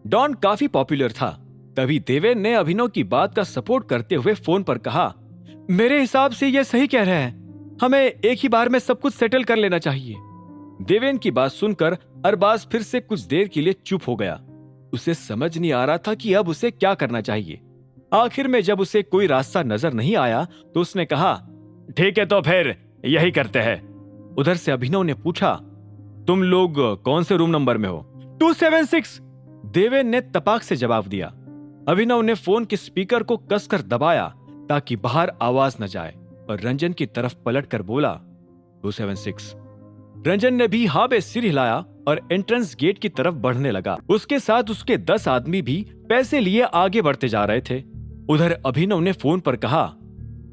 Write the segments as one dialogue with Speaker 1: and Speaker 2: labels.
Speaker 1: Don काफी popular था। तभी देवेन ने अभिनव की बात का सपोर्ट करते हुए फोन पर कहा, मेरे हिसाब से ये सही कह रहे हैं, हमें एक ही बार में सब कुछ सेटल कर लेना चाहिए। देवेन की बात सुनकर अरबाज फिर से कुछ देर के लिए चुप हो गया। उसे समझ नहीं आ रहा था कि अब उसे क्या करना चाहिए। आखिर में जब उसे कोई रास्ता नजर नहीं आया तो उसने कहा, ठीक है तो फिर यही करते हैं। उधर से अभिनव ने पूछा, तुम लोग कौन से रूम नंबर में हो? 276। देवेन ने तपाक से जवाब दिया। अभिनव ने फोन के स्पीकर को कसकर दबाया ताकि बाहर आवाज न जाए और रंजन की तरफ पलटकर बोला, 276। रंजन ने भी हाँ में सिर हिलाया और एंट्रेंस गेट की तरफ बढ़ने लगा। उसके साथ उसके 10 आदमी भी पैसे लिए आगे बढ़ते जा रहे थे। उधर अभिनव ने फोन पर कहा,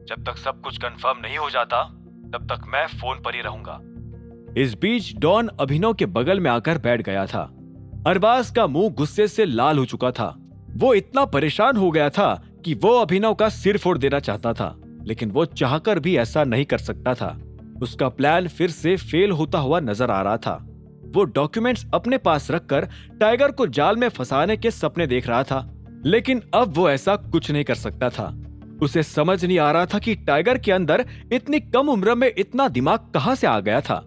Speaker 1: जब तक सब कुछ कंफर्म नहीं हो जाता तब तक मैं फोन पर ही रहूंगा। इस बीच डॉन अभिनव के बगल में आकर बैठ गया था। अरबाज का मुंह गुस्से से लाल हो चुका था। वो इतना परेशान हो गया था कि वो अभिनव का सिर फोड़ देना चाहता था, लेकिन वो चाहकर भी ऐसा नहीं कर सकता था। उसका प्लान फिर से फेल होता हुआ नजर आ रहा था। वो डॉक्यूमेंट्स अपने पास रखकर टाइगर को जाल में फंसाने के सपने देख रहा था, लेकिन अब वो ऐसा कुछ नहीं कर सकता था। उसे समझ नहीं आ रहा था कि टाइगर के अंदर इतनी कम उम्र में इतना दिमाग कहां से आ गया था।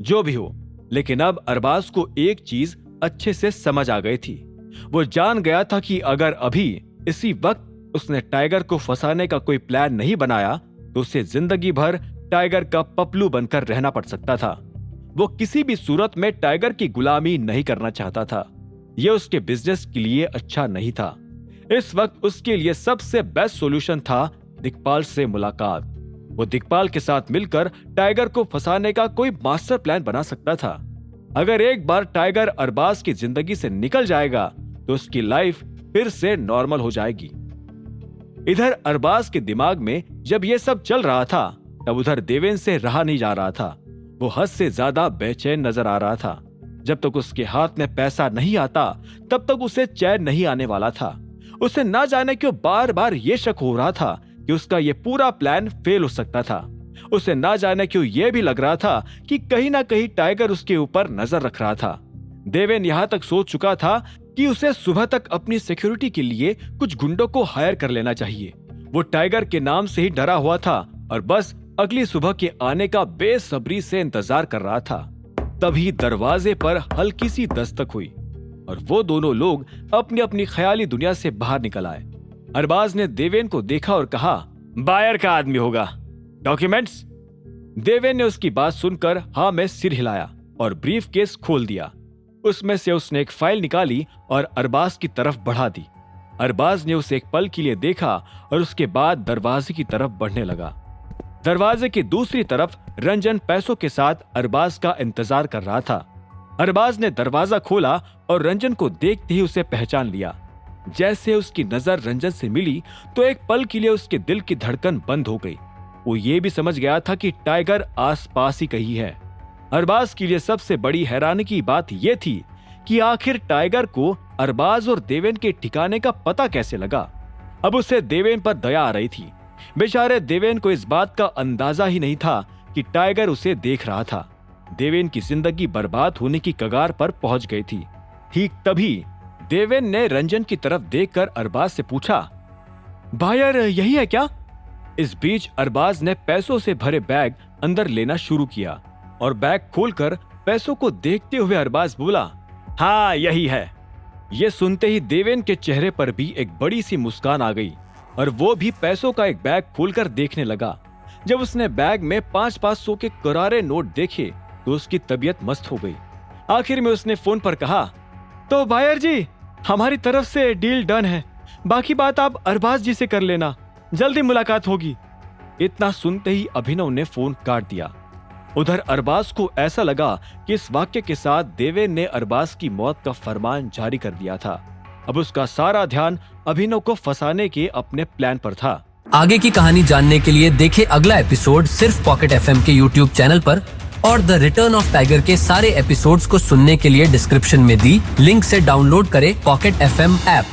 Speaker 1: जो भी हो, लेकिन अब अरबाज को एक चीज अच्छे से समझ आ गई थी। वो जान गया था कि अगर अभी इसी वक्त उसने टाइगर को फंसाने का कोई प्लान नहीं बनाया तो उसे जिंदगी भर टाइगर का पपलू बनकर रहना पड़ सकता था। वो किसी भी सूरत में टाइगर की गुलामी नहीं करना चाहता था। यह उसके बिजनेस के लिए अच्छा नहीं था। इस वक्त उसके लिए सबसे बेस्ट सॉल्यूशन था दिक्पाल से मुलाकात। वो दिक्पाल के साथ मिलकर टाइगर को फंसाने का कोई मास्टर प्लान बना सकता था। अगर एक बार टाइगर अरबाज की जिंदगी से निकल जाएगा तो उसकी लाइफ फिर से नॉर्मल हो जाएगी। इधर अरबाज के दिमाग में जब ये सब चल रहा था तब उधर देवेन से रहा नहीं जा रहा था। वो हद से ज्यादा बेचैन नजर आ रहा था। जब तक उसके हाथ में पैसा नहीं आता तब तक उसे चैन नहीं आने वाला था। उसे ना जाने क्यों बार बार ये शक हो रहा था कि उसका ये पूरा प्लान फेल हो सकता था। उसे ना जाने क्यों ये भी लग रहा था कि कहीं ना कहीं टाइगर उसके ऊपर नजर रख रहा था। देवेन यहाँ तक सोच चुका था कि उसे सुबह तक अपनी सिक्योरिटी के लिए कुछ गुंडों को हायर कर लेना चाहिए। वो टाइगर के नाम से ही डरा हुआ था और बस अगली सुबह के आने का बेसब्री से इंतजार कर रहा था। तभी दरवाजे पर हल्की सी दस्तक हुई और वो दोनों लोग अपनी अपनी ख्याली दुनिया से बाहर निकल आए। अरबाज ने देवेन को देखा और कहा, बायर का आदमी होगा, डॉक्यूमेंट्स? देवेन ने उसकी बात सुनकर हाँ में सिर हिलाया और ब्रीफ केस खोल दिया। उसमें से उसने एक फाइल निकाली और अरबाज की तरफ बढ़ा दी। अरबाज ने उसे एक पल के लिए देखा और उसके बाद दरवाजे की तरफ बढ़ने लगा। दरवाजे की दूसरी तरफ रंजन पैसों के साथ अरबाज का इंतजार कर रहा था। अरबाज ने दरवाजा खोला और रंजन को देखते ही उसे पहचान लिया। जैसे उसकी नजर रंजन से मिली तो एक पल के लिए उसके दिल की धड़कन बंद हो गई। वो ये भी समझ गया था कि टाइगर आसपास ही कहीं है। अरबाज के लिए सबसे बड़ी हैरानी की बात यह थी कि आखिर टाइगर को अरबाज और देवेन के ठिकाने का पता कैसे लगा। अब उसे देवेन पर दया आ रही थी। बेचारे देवेन को इस बात का अंदाजा ही नहीं था कि टाइगर उसे देख रहा था। देवेन की जिंदगी बर्बाद होने की कगार पर पहुंच गई थी। ठीक तभी देवेन ने रंजन की तरफ देखकर अरबाज से पूछा, बायर यही है क्या? इस बीच अरबाज ने पैसों से भरे बैग अंदर लेना शुरू किया और बैग खोलकर पैसों को देखते हुए अरबाज बोला, हाँ यही है। यह सुनते ही देवेन के चेहरे पर भी एक बड़ी सी मुस्कान आ गई और वो भी पैसों का एक बैग खोलकर देखने लगा। जब उसने बैग में 500 के करारे नोट देखे तो उसकी तबीयत मस्त हो गई। आखिर में उसने फोन पर कहा, तो बायर जी, हमारी तरफ से डील डन है, बाकी बात आप अरबाज जी से कर लेना, जल्दी मुलाकात होगी। इतना सुनते ही अभिनव ने फोन काट दिया। उधर अरबाज को ऐसा लगा कि इस वाक्य के साथ देवेन ने अरबाज की मौत का फरमान जारी कर दिया था। अब उसका सारा ध्यान अभिनव को फंसाने के अपने प्लान पर था।
Speaker 2: आगे की कहानी जानने के लिए देखें अगला एपिसोड सिर्फ पॉकेट एफएम के यूट्यूब चैनल पर और द रिटर्न ऑफ टाइगर के सारे एपिसोड्स को सुनने के लिए डिस्क्रिप्शन में दी लिंक से डाउनलोड करें पॉकेट एफएम ऐप।